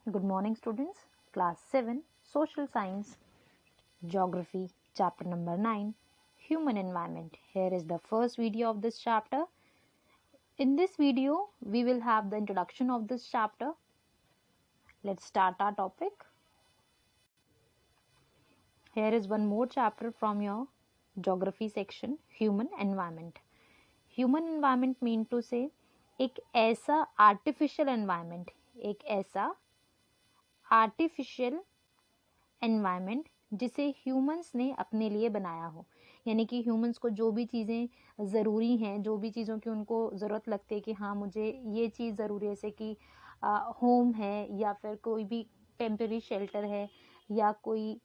Good morning, students. Class 7, Social Science, Geography, Chapter number 9, Human Environment. Here is the first video of this chapter. In this video, we will have the introduction of this chapter. Let's start our topic. Here is one more chapter from your Geography section, Human Environment. Human environment mean to say एक ऐसा artificial environment, एक ऐसा artificial environment जिसे humans ने अपने लिए बनाया हो, यानी कि ह्यूमंस को जो भी चीज़ें ज़रूरी हैं, जो भी चीज़ों की उनको ज़रूरत लगती है कि हाँ मुझे ये चीज़ ज़रूरी है, जैसे कि होम है या फिर कोई भी टेम्परेरी शेल्टर है या कोई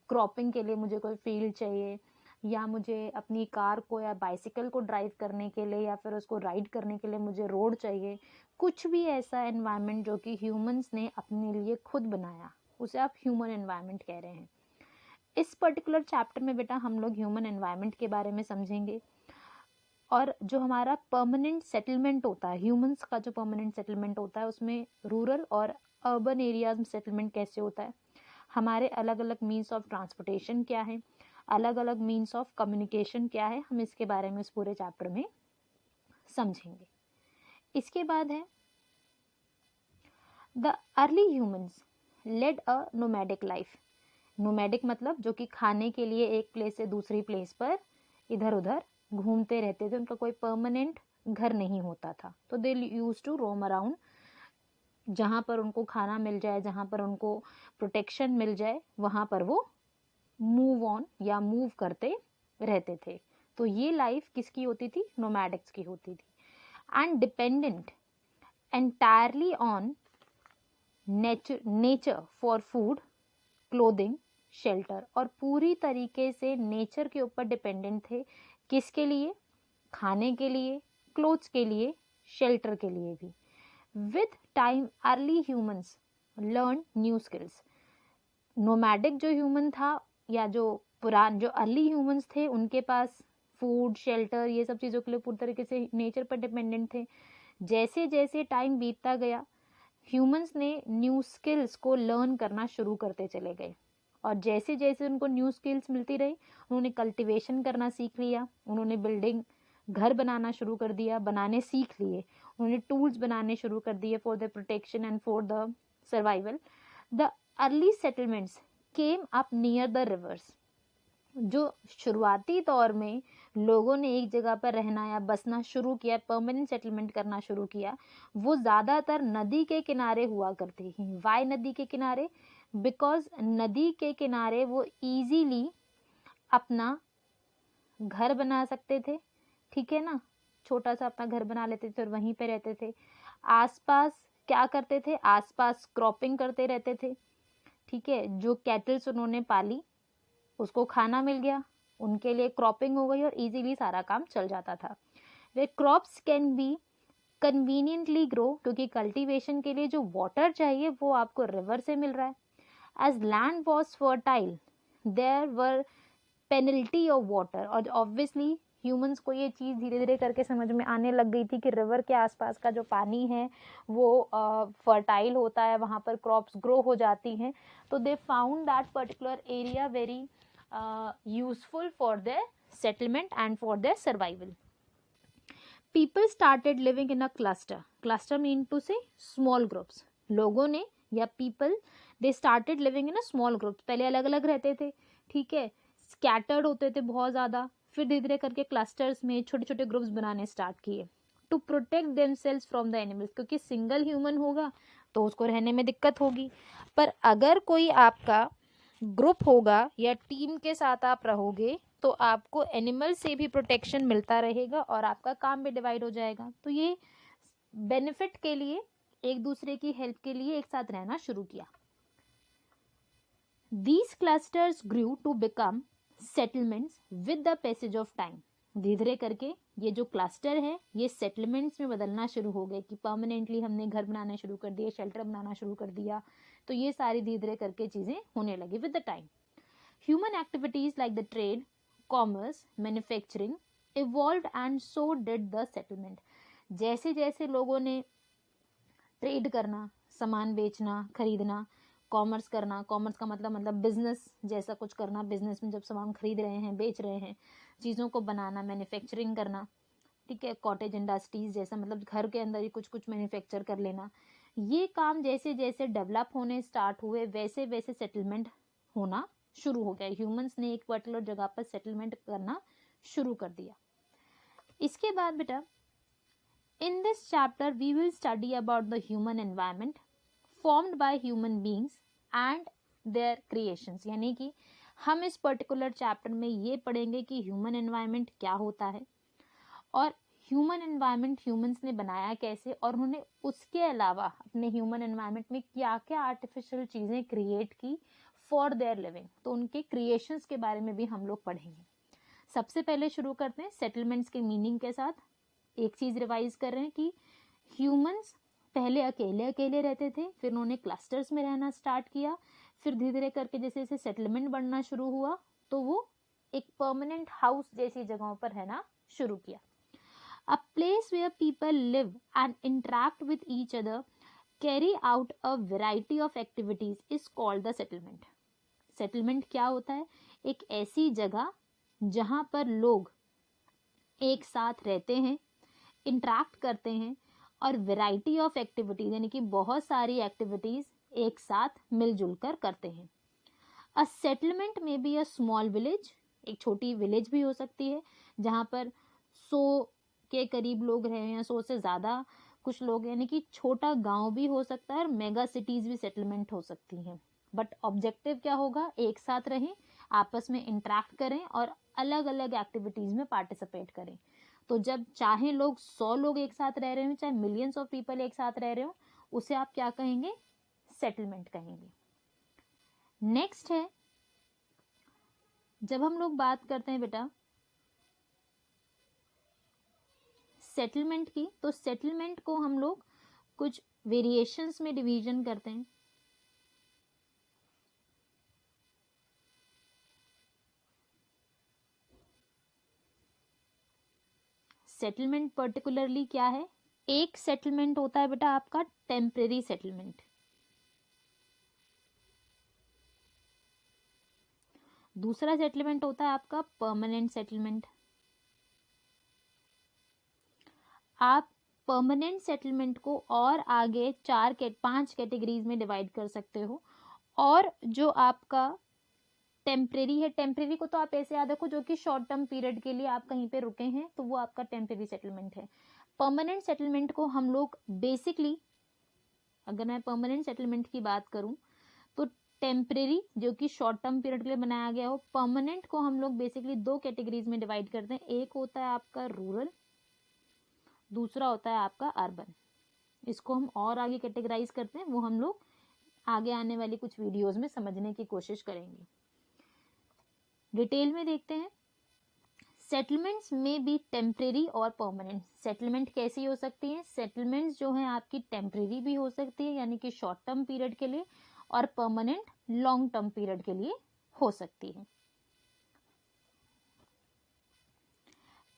क्रॉपिंग के लिए मुझे कोई फील्ड चाहिए या मुझे अपनी कार को या बाइसिकल को ड्राइव करने के लिए या फिर उसको राइड करने के लिए मुझे रोड चाहिए। कुछ भी ऐसा एनवायरनमेंट जो कि ह्यूमंस ने अपने लिए खुद बनाया, उसे आप ह्यूमन एनवायरनमेंट कह रहे हैं। इस पर्टिकुलर चैप्टर में बेटा हम लोग ह्यूमन एनवायरनमेंट के बारे में समझेंगे और जो हमारा परमानेंट सेटलमेंट होता है, ह्यूमंस का जो परमानेंट सेटलमेंट होता है, उसमें रूरल और अर्बन एरियाज में सेटलमेंट कैसे होता है, हमारे अलग अलग मीन्स ऑफ ट्रांसपोर्टेशन क्या है, अलग अलग मीन्स ऑफ कम्युनिकेशन क्या है, हम इसके बारे में इस पूरे चैप्टर में समझेंगे। इसके बाद है the early humans led a nomadic life. Nomadic मतलब जो कि खाने के लिए एक प्लेस से दूसरी प्लेस पर इधर उधर घूमते रहते थे, उनका कोई परमानेंट घर नहीं होता था, तो दे यूज टू रोम अराउंड, जहाँ पर उनको खाना मिल जाए, जहाँ पर उनको प्रोटेक्शन मिल जाए, वहाँ पर वो मूव ऑन या मूव करते रहते थे। तो ये लाइफ किसकी होती थी? नोमैडिक्स की होती थी। And dependent entirely on nature for food, clothing, shelter, और पूरी तरीके से नेचर के ऊपर डिपेंडेंट थे। किसके लिए? खाने के लिए, क्लोथ्स के लिए, शेल्टर के लिए भी। With time early humans learn new skills. Nomadic जो ह्यूमन था या जो अर्ली ह्यूमंस थे, उनके पास फूड, शेल्टर, ये सब चीज़ों के लिए पूरी तरीके से नेचर पर डिपेंडेंट थे। जैसे जैसे टाइम बीतता गया, ह्यूमंस ने न्यू स्किल्स को लर्न करना शुरू करते चले गए, और जैसे जैसे उनको न्यू स्किल्स मिलती रही, उन्होंने कल्टीवेशन करना सीख लिया, उन्होंने बिल्डिंग, घर बनाना शुरू कर दिया, बनाने सीख लिए, उन्होंने टूल्स बनाने शुरू कर दिए for the protection and for the survival. The early settlements came up near the reverse. जो शुरुआती तौर में लोगों ने एक जगह पर रहना या बसना शुरू किया, परमानेंट सेटलमेंट करना शुरू किया, वो ज़्यादातर नदी के किनारे हुआ करती थी। वाई नदी के किनारे? बिकॉज नदी के किनारे वो इजीली अपना घर बना सकते थे, ठीक है ना, छोटा सा अपना घर बना लेते थे और वहीं पे रहते थे। आसपास क्या करते थे? आसपास क्रॉपिंग करते रहते थे, ठीक है। जो कैटल्स उन्होंने पाली, उसको खाना मिल गया, उनके लिए क्रॉपिंग हो गई और इजीली सारा काम चल जाता था। वे crops can be conveniently grow, क्योंकि कल्टीवेशन के लिए जो वाटर चाहिए वो आपको रिवर से मिल रहा है। As land was fertile there were plenty of water, और ऑब्वियसली ह्यूमंस को ये चीज़ धीरे धीरे करके समझ में आने लग गई थी कि रिवर के आसपास का जो पानी है वो फर्टाइल होता है, वहाँ पर क्रॉप्स ग्रो हो जाती हैं। तो they found that particular area very useful for their settlement and for their survival. People started living in a cluster. Cluster mean to say small groups. लोगों ने या people they started living in a small groups. पहले अलग अलग रहते थे, ठीक है, स्कैटर्ड होते थे बहुत ज़्यादा, फिर धीरे धीरे करके क्लस्टर्स में छोटे छोटे ग्रुप्स बनाने स्टार्ट किए to protect themselves from the animals, क्योंकि सिंगल ह्यूमन होगा तो उसको रहने में दिक्कत होगी, पर अगर कोई आपका ग्रुप होगा या टीम के साथ आप रहोगे तो आपको एनिमल से भी प्रोटेक्शन मिलता रहेगा और आपका काम भी डिवाइड हो जाएगा। तो ये बेनिफिट के लिए, एक दूसरे की हेल्प के लिए एक साथ रहना शुरू किया। These clusters grew to become settlements with the passage of time. धीरे धीरे करके ये जो क्लस्टर है ये सेटलमेंट्स में बदलना शुरू हो गए कि परमानेंटली हमने घर बनाना शुरू कर दिए, शेल्टर बनाना शुरू कर दिया, तो ये सारी धीरे धीरे करके चीज़ें होने लगी with the time. Human activities like the trade, commerce, manufacturing evolved and so did the settlement. जैसे जैसे लोगों ने ट्रेड करना, सामान बेचना, खरीदना, कॉमर्स करना, कॉमर्स का मतलब बिजनेस जैसा कुछ करना, बिजनेस में जब सामान खरीद रहे हैं, बेच रहे हैं, चीज़ों को बनाना, मैन्युफैक्चरिंग करना, ठीक है, कॉटेज इंडस्ट्रीज जैसा मतलब घर के अंदर ही कुछ कुछ मैन्युफैक्चर कर लेना। ये काम जैसे जैसे डेवलप होने स्टार्ट हुए वैसे वैसे सेटलमेंट होना शुरू हो गया। ह्यूमंस ने एक पर्टिकुलर जगह पर सेटलमेंट करना शुरू कर दिया। इसके बाद बेटा in this chapter we will study about the human environment formed by human beings and their creations, यानी कि हम इस पर्टिकुलर चैप्टर में ये पढ़ेंगे कि ह्यूमन एनवायरनमेंट क्या होता है और ह्यूमन एनवायरनमेंट ह्यूमंस ने बनाया कैसे, और उन्होंने उसके अलावा अपने ह्यूमन एनवायरनमेंट में क्या क्या आर्टिफिशियल चीज़ें क्रिएट की फॉर देयर लिविंग। तो उनके क्रिएशंस के बारे में भी हम लोग पढ़ेंगे। सबसे पहले शुरू करते हैं सेटलमेंट्स के मीनिंग के साथ। एक चीज़ रिवाइज कर रहे हैं कि ह्यूमंस पहले अकेले अकेले रहते थे, फिर उन्होंने क्लस्टर्स में रहना स्टार्ट किया, फिर धीरे धीरे करके जैसे जैसे सेटलमेंट बनना शुरू हुआ तो वो एक परमानेंट हाउस जैसी जगहों पर रहना शुरू किया। A place where people live and interact with each other, carry out a variety of activities is called the settlement. Settlement क्या होता है? एक ऐसी जगह जहाँ पर लोग एक साथ रहते हैं, इंटरेक्ट करते हैं और वैरायटी ऑफ एक्टिविटीज यानी कि बहुत सारी एक्टिविटीज एक साथ मिलजुल कर करते हैं। अ सेटलमेंट में बी अ स्मॉल विलेज, एक छोटी विलेज भी हो सकती है जहाँ पर 100 के करीब लोग रहे हैं, 100 से ज़्यादा कुछ लोग, यानी कि छोटा गांव भी हो सकता है और मेगा सिटीज़ भी सेटलमेंट हो सकती हैं। बट ऑब्जेक्टिव क्या होगा? एक साथ रहें, आपस में इंटरेक्ट करें और अलग अलग एक्टिविटीज़ में पार्टिसिपेट करें। तो जब चाहे लोग 100 लोग एक साथ रह रहे हो, चाहे मिलियंस ऑफ पीपल एक साथ रह रहे हो, उसे आप क्या कहेंगे? सेटलमेंट कहेंगे। नेक्स्ट है, जब हम लोग बात करते हैं बेटा सेटलमेंट की, तो सेटलमेंट को हम लोग कुछ वेरिएशंस में डिवीजन करते हैं। सेटलमेंट पर्टिकुलरली क्या है? एक सेटलमेंट होता है बेटा आपका टेम्परेरी सेटलमेंट, दूसरा सेटलमेंट होता है आपका परमानेंट सेटलमेंट। आप परमानेंट सेटलमेंट को और आगे 5 कैटेगरीज में डिवाइड कर सकते हो। और जो आपका टेम्परेरी है, टेम्परेरी को तो आप ऐसे याद रखो जो कि शॉर्ट टर्म पीरियड के लिए आप कहीं पे रुके हैं, तो वो आपका टेम्परेरी सेटलमेंट है। परमानेंट सेटलमेंट को हम लोग बेसिकली, अगर मैं परमानेंट सेटलमेंट की बात करूं तो टेम्परेरी जो कि शॉर्ट टर्म पीरियड के लिए बनाया गया हो, परमानेंट को हम लोग बेसिकली 2 कैटेगरीज में डिवाइड करते हैं। एक होता है आपका रूरल, दूसरा होता है आपका अर्बन। इसको हम और आगे कैटेगराइज करते हैं, वो हम लोग आगे आने वाली कुछ वीडियोस में समझने की कोशिश करेंगे। डिटेल में देखते हैं। सेटलमेंट्स में भी टेम्परेरी और परमानेंट। सेटलमेंट कैसी हो सकती है? सेटलमेंट्स जो है आपकी टेम्परेरी भी हो सकती है यानी कि शॉर्ट टर्म पीरियड के लिए, और परमानेंट लॉन्ग टर्म पीरियड के लिए हो सकती है।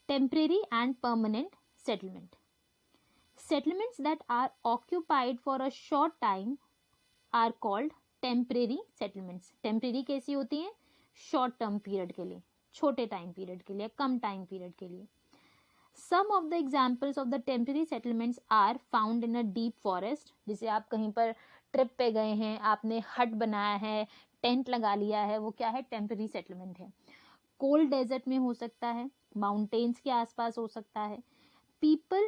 Temporary and permanent settlement. Settlements that are occupied for a short time are called temporary settlements. Temporary कैसी होती हैं? शॉर्ट टर्म पीरियड के लिए, छोटे टाइम पीरियड के लिए, कम टाइम पीरियड के लिए। Some of the examples of the temporary settlements are found in a deep forest. जैसे आप कहीं पर ट्रिप पे गए हैं, आपने हट बनाया है, टेंट लगा लिया है, वो क्या है? टेम्परेरी सेटलमेंट है। कोल्ड डेजर्ट में हो सकता है, माउंटेन्स के आसपास हो सकता है। People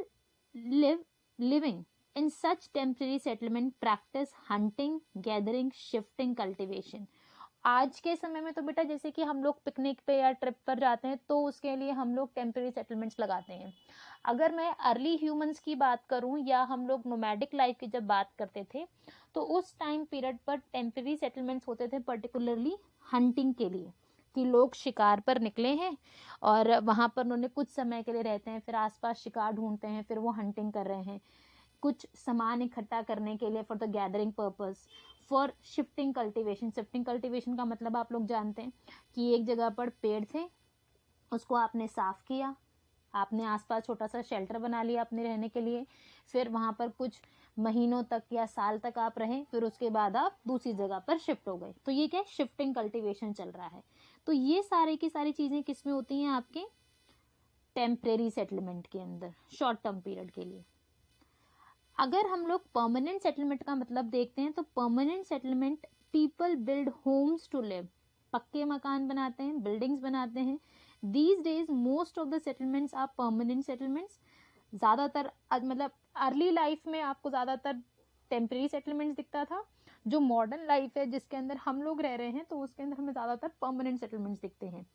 living in such temporary settlement practice hunting, gathering, shifting, cultivation. आज के समय में तो बेटा जैसे कि हम लोग पिकनिक पे या ट्रिप पर जाते हैं तो उसके लिए हम लोग टेम्परेरी सेटलमेंट्स लगाते हैं। अगर मैं अर्ली ह्यूमंस की बात करूं या हम लोग नोमैडिक लाइफ की जब बात करते थे तो उस टाइम पीरियड पर टेम्परेरी सेटलमेंट्स होते थे पर्टिकुलरली हंटिंग के लिए, कि लोग शिकार पर निकले हैं और वहाँ पर उन्होंने कुछ समय के लिए रहते हैं, फिर आसपास शिकार ढूंढते हैं, फिर वो हंटिंग कर रहे हैं। कुछ सामान इकट्ठा करने के लिए for the gathering purpose, for shifting cultivation. Shifting cultivation का मतलब आप लोग जानते हैं कि एक जगह पर पेड़ थे, उसको आपने साफ किया, आपने आसपास छोटा सा शेल्टर बना लिया अपने रहने के लिए, फिर वहाँ पर कुछ महीनों तक या साल तक आप रहें, फिर उसके बाद आप दूसरी जगह पर शिफ्ट हो गए, तो ये क्या है, शिफ्टिंग कल्टीवेशन चल रहा है। तो ये सारे की सारी चीज़ें किस में होती हैं, आपके टेम्परेरी सेटलमेंट के अंदर, शॉर्ट टर्म पीरियड के लिए। अगर हम लोग परमानेंट सेटलमेंट का मतलब देखते हैं, तो permanent settlement people build homes to live, पक्के मकान बनाते हैं, बिल्डिंग्स बनाते हैं। These days most of the settlements are permanent settlements. ज़्यादातर मतलब अर्ली लाइफ में आपको ज़्यादातर टेम्परेरी सेटलमेंट्स दिखता था। जो मॉडर्न लाइफ है जिसके अंदर हम लोग रह रहे हैं, तो उसके अंदर हमें ज़्यादातर परमानेंट सेटलमेंट्स दिखते हैं।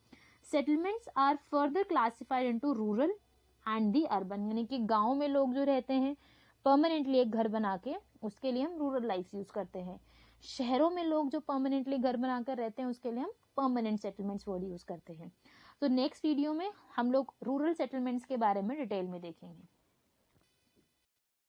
Settlements are further classified into rural and the urban, यानी कि गाँव में लोग जो रहते हैं परमानेंटली एक घर बना के, उसके लिए हम रूरल लाइफ यूज करते हैं। शहरों में लोग जो परमानेंटली घर बनाकर रहते हैं, उसके लिए हम परमानेंट सेटलमेंट्स वर्ड यूज करते हैं। तो नेक्स्ट वीडियो में हम लोग रूरल सेटलमेंट्स के बारे में डिटेल में देखेंगे।